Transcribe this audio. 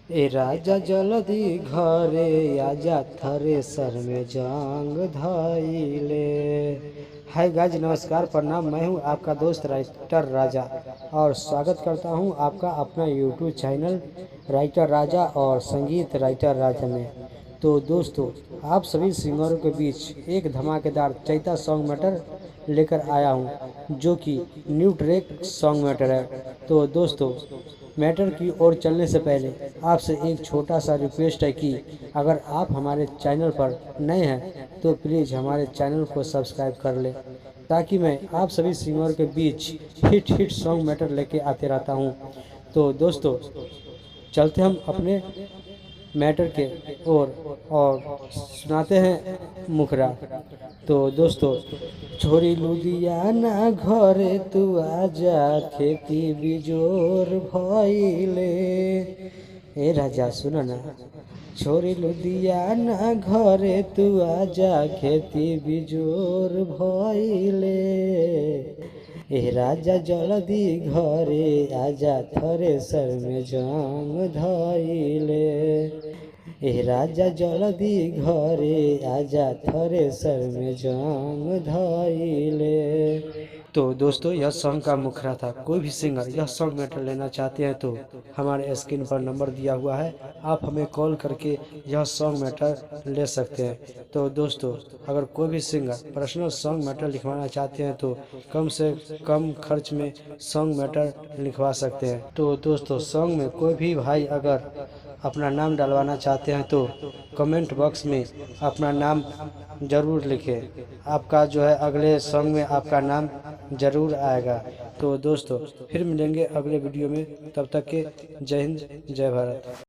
ए राजा जल्दी घरे आजा, थ्रेसर में जंग धइले। हाय गाइस, नमस्कार, प्रणाम। मैं हूं आपका दोस्त राइटर राजा और स्वागत करता हूं आपका अपना यूट्यूब चैनल राइटर राजा और संगीत राइटर राजा में। तो दोस्तों, आप सभी सिंगरों के बीच एक धमाकेदार चैता सॉन्ग मैटर लेकर आया हूं, जो कि न्यू ट्रैक सॉन्ग मैटर है। तो दोस्तों, मैटर की ओर चलने से पहले आपसे एक छोटा सा रिक्वेस्ट है कि अगर आप हमारे चैनल पर नए हैं तो प्लीज़ हमारे चैनल को सब्सक्राइब कर लें, ताकि मैं आप सभी सिंगर के बीच हिट सॉन्ग मैटर लेके आते रहता हूं। तो दोस्तों, चलते हम अपने मैटर के और सुनाते हैं मुखरा। तो दोस्तों, छोरी लुधियाना घरे तू आजा, खेती बिजोर भइले। ए राजा सुन ना, छोरी लुधियाना घरे तू आजा, खेती बिजोर भइले। ए राजा जल्दी घरे आजा, थ्रेसर में जंग धइले। ए राजा जल्दी घरे आजा, थ्रेसर में जंग धइले। तो दोस्तों, यह सॉन्ग का मुखरा था। कोई भी सिंगर यह सॉन्ग मैटर लेना चाहते हैं तो हमारे स्क्रीन पर नंबर दिया हुआ है, आप हमें कॉल करके यह सॉन्ग मैटर ले सकते हैं। तो दोस्तों, अगर कोई भी सिंगर पर्सनल सॉन्ग मैटर लिखवाना चाहते हैं तो कम से कम खर्च में सॉन्ग मैटर लिखवा सकते हैं। तो दोस्तों, सॉन्ग में कोई भी भाई अगर अपना नाम डलवाना चाहते हैं तो कमेंट बॉक्स में अपना नाम ज़रूर लिखें। आपका जो है अगले सॉन्ग में आपका नाम ज़रूर आएगा। तो दोस्तों, फिर मिलेंगे अगले वीडियो में। तब तक के जय हिंद, जय भारत।